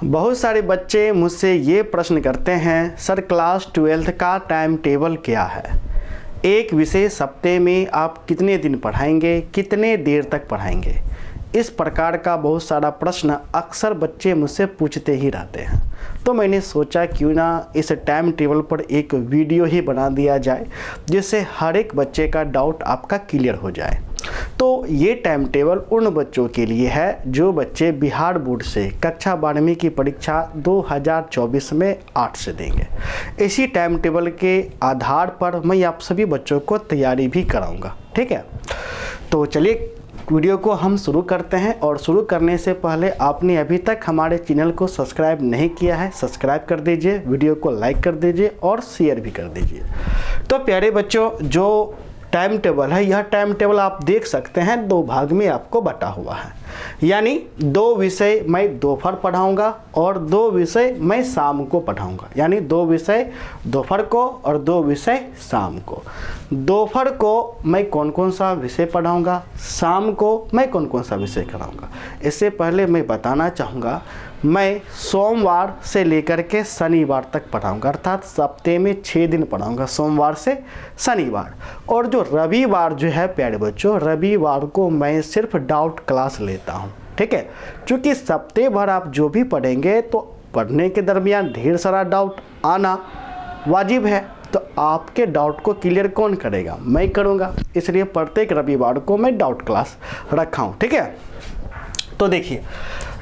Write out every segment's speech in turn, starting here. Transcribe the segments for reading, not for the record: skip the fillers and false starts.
बहुत सारे बच्चे मुझसे ये प्रश्न करते हैं, सर क्लास 12th का टाइम टेबल क्या है? एक विषय हफ्ते में आप कितने दिन पढ़ाएंगे, कितने देर तक पढ़ाएंगे? इस प्रकार का बहुत सारा प्रश्न अक्सर बच्चे मुझसे पूछते ही रहते हैं। तो मैंने सोचा क्यों ना इस टाइम टेबल पर एक वीडियो ही बना दिया जाए, जिससे हर एक बच्चे का डाउट आपका क्लियर हो जाए। तो ये टाइम टेबल उन बच्चों के लिए है जो बच्चे बिहार बोर्ड से कक्षा 12वीं की परीक्षा 2024 में 8 से देंगे। इसी टाइम टेबल के आधार पर मैं आप सभी बच्चों को तैयारी भी कराऊंगा। ठीक है, तो चलिए वीडियो को हम शुरू करते हैं। और शुरू करने से पहले आपने अभी तक हमारे चैनल को सब्सक्राइब नहीं किया है, सब्सक्राइब कर दीजिए, वीडियो को लाइक कर दीजिए और शेयर भी कर दीजिए। तो प्यारे बच्चों, जो टाइम टेबल है, यह टाइम टेबल आप देख सकते हैं 2 भाग में आपको बटा हुआ है। यानी 2 विषय मैं दोपहर पढ़ाऊंगा और 2 विषय मैं शाम को पढ़ाऊंगा। यानी 2 विषय दोपहर को और 2 विषय शाम को। दोपहर को मैं कौन कौन सा विषय पढ़ाऊंगा, शाम को मैं कौन कौन सा विषय कराऊंगा। इससे पहले मैं बताना चाहूँगा, मैं सोमवार से लेकर के शनिवार तक पढ़ाऊंगा, अर्थात हफ्ते में 6 दिन पढ़ाऊंगा, सोमवार से शनिवार। और जो रविवार जो है प्यारे बच्चों, रविवार को मैं सिर्फ डाउट क्लास लेता हूं। ठीक है, क्योंकि हफ्ते भर आप जो भी पढ़ेंगे तो पढ़ने के दरमियान ढेर सारा डाउट आना वाजिब है। तो आपके डाउट को क्लियर कौन करेगा? मैं करूँगा। इसलिए प्रत्येक रविवार को मैं डाउट क्लास रखा हूँ। ठीक है, तो देखिए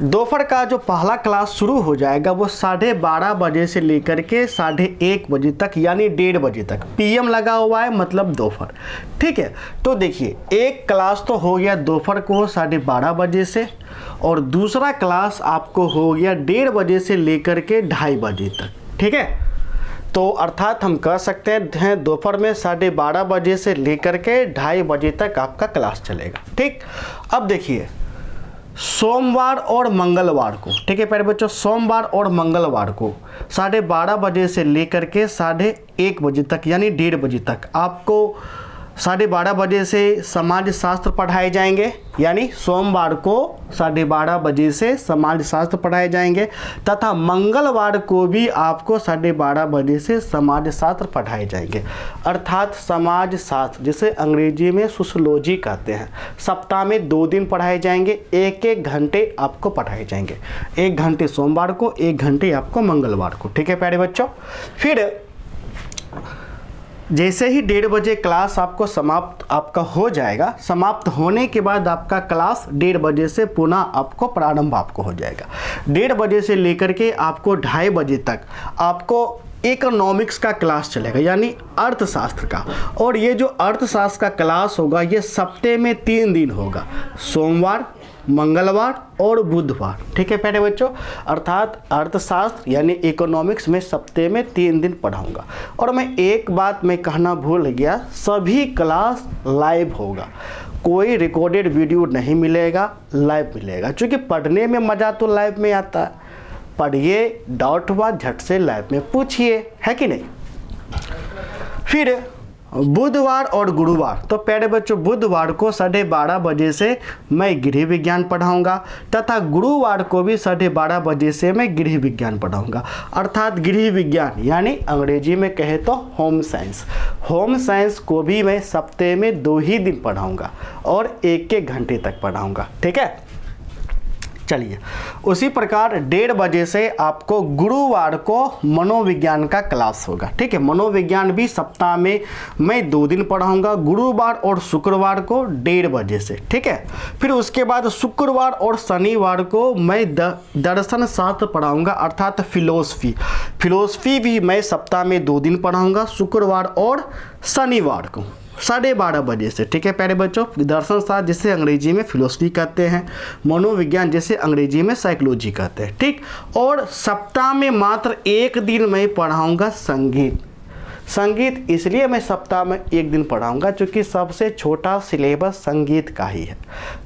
दोपहर का जो पहला क्लास शुरू हो जाएगा वो 12:30 बजे से लेकर के 1:30 बजे तक, यानी 1:30 बजे तक। पीएम लगा हुआ है, मतलब दोपहर। ठीक है, तो देखिए एक क्लास तो हो गया दोपहर को 12:30 बजे से, और दूसरा क्लास आपको हो गया 1:30 बजे से लेकर के 2:30 बजे तक। ठीक है, तो अर्थात हम कह सकते हैं दोपहर में 12:30 बजे से लेकर के 2:30 बजे तक आपका क्लास चलेगा। ठीक, अब देखिए सोमवार और मंगलवार को, ठीक है प्यारे बच्चों, सोमवार और मंगलवार को 12:30 बजे से लेकर के 1:30 बजे तक, यानी 1:30 बजे तक आपको 12:30 बजे से समाज शास्त्र पढ़ाए जाएंगे। यानी सोमवार को 12:30 बजे से समाज शास्त्र पढ़ाए जाएंगे, तथा मंगलवार को भी आपको 12:30 बजे से समाज शास्त्र पढ़ाए जाएंगे। अर्थात समाज शास्त्र जिसे अंग्रेजी में सोशियोलॉजी कहते हैं, सप्ताह में 2 दिन पढ़ाए जाएंगे, 1-1 घंटे आपको पढ़ाए जाएंगे। 1 घंटे सोमवार को, 1 घंटे आपको मंगलवार को। ठीक है प्यारे बच्चों, फिर जैसे ही 1:30 बजे क्लास आपको समाप्त आपका हो जाएगा, समाप्त होने के बाद आपका क्लास 1:30 बजे से पुनः आपको प्रारंभ आपको हो जाएगा। 1:30 बजे से लेकर के आपको 2:30 बजे तक आपको इकोनॉमिक्स का क्लास चलेगा, यानी अर्थशास्त्र का। और ये जो अर्थशास्त्र का क्लास होगा ये हफ्ते में 3 दिन होगा, सोमवार, मंगलवार और बुधवार। ठीक है प्यारे बच्चों, अर्थात अर्थशास्त्र यानी इकोनॉमिक्स में हफ्ते में 3 दिन पढ़ाऊंगा। और मैं एक बात मैं कहना भूल गया, सभी क्लास लाइव होगा, कोई रिकॉर्डेड वीडियो नहीं मिलेगा, लाइव मिलेगा। क्योंकि पढ़ने में मज़ा तो लाइव में आता है। पढ़िए, डाउट हुआ झट से लाइव में पूछिए, है कि नहीं। फिर बुधवार और गुरुवार, तो प्यारे बच्चों बुधवार को 12:30 बजे से मैं गृह विज्ञान पढ़ाऊंगा, तथा गुरुवार को भी 12:30 बजे से मैं गृह विज्ञान पढ़ाऊंगा। अर्थात गृह विज्ञान यानी अंग्रेजी में कहे तो होम साइंस। होम साइंस को भी मैं हफ्ते में 2 ही दिन पढ़ाऊंगा और 1-1 घंटे तक पढ़ाऊंगा। ठीक है, चलिए उसी प्रकार 1:30 बजे से आपको गुरुवार को मनोविज्ञान का क्लास होगा। ठीक है, मनोविज्ञान भी सप्ताह में मैं 2 दिन पढ़ाऊंगा, गुरुवार और शुक्रवार को 1:30 बजे से। ठीक है, फिर उसके बाद शुक्रवार और शनिवार को मैं दर्शन शास्त्र पढ़ाऊंगा, अर्थात फिलोसफी भी मैं सप्ताह में 2 दिन पढ़ाऊंगा, शुक्रवार और शनिवार को 12:30 बजे से। ठीक है प्यारे बच्चों, दर्शन शास्त्र जिसे अंग्रेजी में फिलोसफी कहते हैं, मनोविज्ञान जिसे अंग्रेजी में साइकोलॉजी कहते हैं। ठीक, और सप्ताह में मात्र 1 दिन मैं पढ़ाऊंगा संगीत। संगीत इसलिए मैं सप्ताह में एक दिन पढ़ाऊंगा क्योंकि सबसे छोटा सिलेबस संगीत का ही है।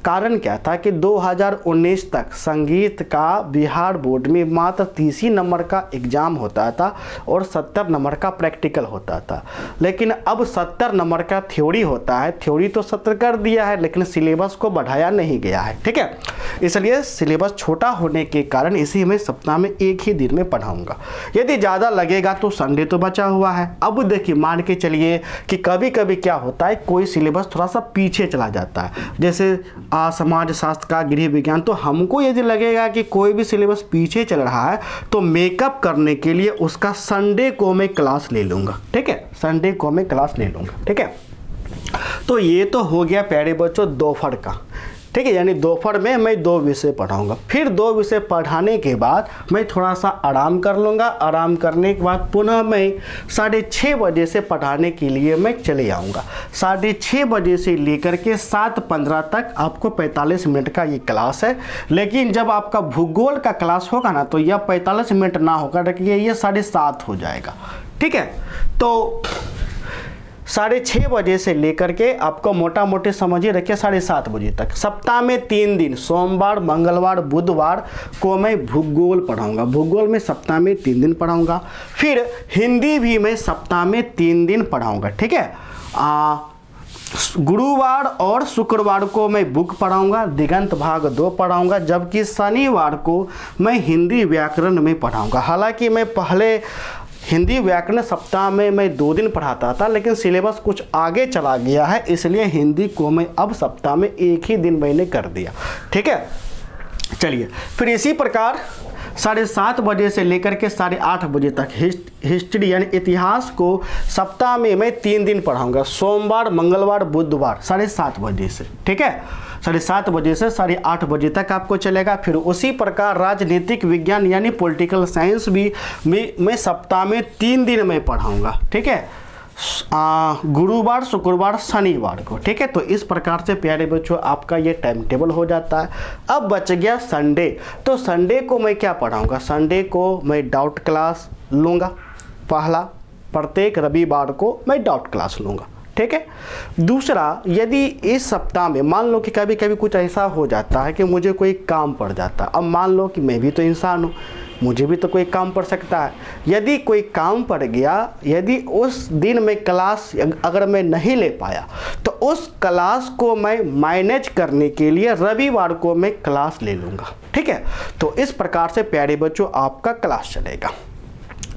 कारण क्या था कि 2019 तक संगीत का बिहार बोर्ड में मात्र 30 नंबर का एग्ज़ाम होता था और 70 नंबर का प्रैक्टिकल होता था, लेकिन अब 70 नंबर का थ्योरी होता है। थ्योरी तो 70 कर दिया है लेकिन सिलेबस को बढ़ाया नहीं गया है, ठीक है। इसलिए सिलेबस छोटा होने के कारण इसी में सप्ताह में एक ही दिन में पढ़ाऊंगा। यदि ज़्यादा लगेगा तो संडे तो बचा हुआ है। अब देखिए, मान के चलिए कि कभी कभी क्या होता है, कोई सिलेबस थोड़ा सा पीछे चला जाता है, जैसे समाज शास्त्र का, गृह विज्ञान, तो हमको यदि लगेगा कि कोई भी सिलेबस पीछे चल रहा है तो मेकअप करने के लिए उसका संडे को मैं क्लास ले लूँगा, ठीक है। संडे को मैं क्लास ले लूँगा, ठीक है। तो ये तो हो गया प्यारे बच्चों दोपहर का, ठीक है। यानी दोपहर में मैं 2 विषय पढ़ाऊंगा। फिर 2 विषय पढ़ाने के बाद मैं थोड़ा सा आराम कर लूँगा। आराम करने के बाद पुनः मैं 6:30 बजे से पढ़ाने के लिए मैं चले आऊँगा। 6:30 बजे से लेकर के 7:15 तक आपको 45 मिनट का ये क्लास है। लेकिन जब आपका भूगोल का क्लास होगा ना तो यह 45 मिनट ना होगा, रखिए ये 7:30 हो जाएगा, ठीक है। तो 6:30 बजे से लेकर के आपको मोटा मोटी समझिए रखिए 7:30 बजे तक, सप्ताह में 3 दिन, सोमवार, मंगलवार, बुधवार को मैं भूगोल पढ़ाऊंगा। भूगोल में सप्ताह में 3 दिन पढ़ाऊंगा। फिर हिंदी भी मैं सप्ताह में 3 दिन पढ़ाऊंगा, ठीक है। गुरुवार और शुक्रवार को मैं बुक पढ़ाऊंगा, दिगंत भाग 2 पढ़ाऊंगा, जबकि शनिवार को मैं हिंदी व्याकरण में पढ़ाऊंगा। हालांकि मैं पहले हिंदी व्याकरण सप्ताह में मैं 2 दिन पढ़ाता था, लेकिन सिलेबस कुछ आगे चला गया है, इसलिए हिंदी को मैं अब सप्ताह में एक ही दिन मैंने कर दिया, ठीक है। चलिए, फिर इसी प्रकार 7:30 बजे से लेकर के 8:30 बजे तक हिस्ट्री यानी इतिहास को सप्ताह में मैं 3 दिन पढ़ाऊंगा, सोमवार, मंगलवार, बुधवार, 7:30 बजे से, ठीक है। 7:30 बजे से 8:30 बजे तक आपको चलेगा। फिर उसी प्रकार राजनीतिक विज्ञान यानी पॉलिटिकल साइंस भी मैं सप्ताह में 3 दिन में पढ़ाऊंगा, ठीक है। गुरुवार, शुक्रवार, शनिवार को, ठीक है। तो इस प्रकार से प्यारे बच्चों आपका ये टाइम टेबल हो जाता है। अब बच गया संडे। तो संडे को मैं क्या पढ़ाऊंगा? संडे को मैं डाउट क्लास लूँगा। पहला, प्रत्येक रविवार को मैं डाउट क्लास लूँगा, ठीक है। दूसरा, यदि इस सप्ताह में मान लो कि कभी कभी कुछ ऐसा हो जाता है कि मुझे कोई काम पड़ जाता है। अब मान लो कि मैं भी तो इंसान हूँ, मुझे भी तो कोई काम पड़ सकता है। यदि कोई काम पड़ गया, यदि उस दिन में क्लास अगर मैं नहीं ले पाया तो उस क्लास को मैं मैनेज करने के लिए रविवार को मैं क्लास ले लूँगा, ठीक है। तो इस प्रकार से प्यारे बच्चों आपका क्लास चलेगा।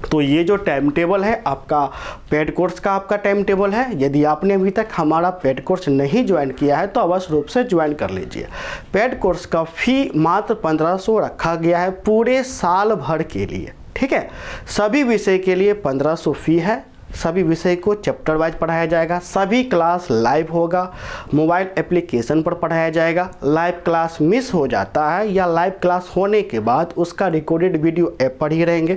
तो ये जो टाइम टेबल है आपका पेड कोर्स का आपका टाइम टेबल है। यदि आपने अभी तक हमारा पेड कोर्स नहीं ज्वाइन किया है तो अवश्य रूप से ज्वाइन कर लीजिए। पेड कोर्स का फ़ी मात्र 1500 रखा गया है पूरे साल भर के लिए, ठीक है। सभी विषय के लिए 1500 फ़ी है। सभी विषय को चैप्टर वाइज पढ़ाया जाएगा। सभी क्लास लाइव होगा, मोबाइल एप्लीकेशन पर पढ़ाया जाएगा। लाइव क्लास मिस हो जाता है या लाइव क्लास होने के बाद उसका रिकॉर्डेड वीडियो ऐप पर ही रहेंगे,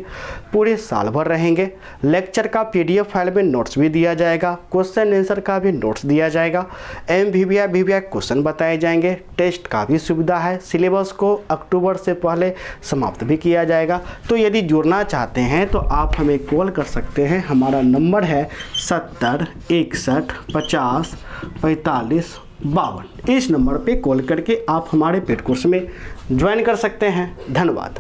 पूरे साल भर रहेंगे। लेक्चर का PDF फाइल में नोट्स भी दिया जाएगा, क्वेश्चन आंसर का भी नोट्स दिया जाएगा, MVVI क्वेश्चन बताए जाएंगे, टेस्ट का भी सुविधा है। सिलेबस को अक्टूबर से पहले समाप्त भी किया जाएगा। तो यदि जुड़ना चाहते हैं तो आप हमें कॉल कर सकते हैं। हमारा नंबर है 70 61 50 45 52। इस नंबर पे कॉल करके आप हमारे पेड कोर्स में ज्वाइन कर सकते हैं। धन्यवाद।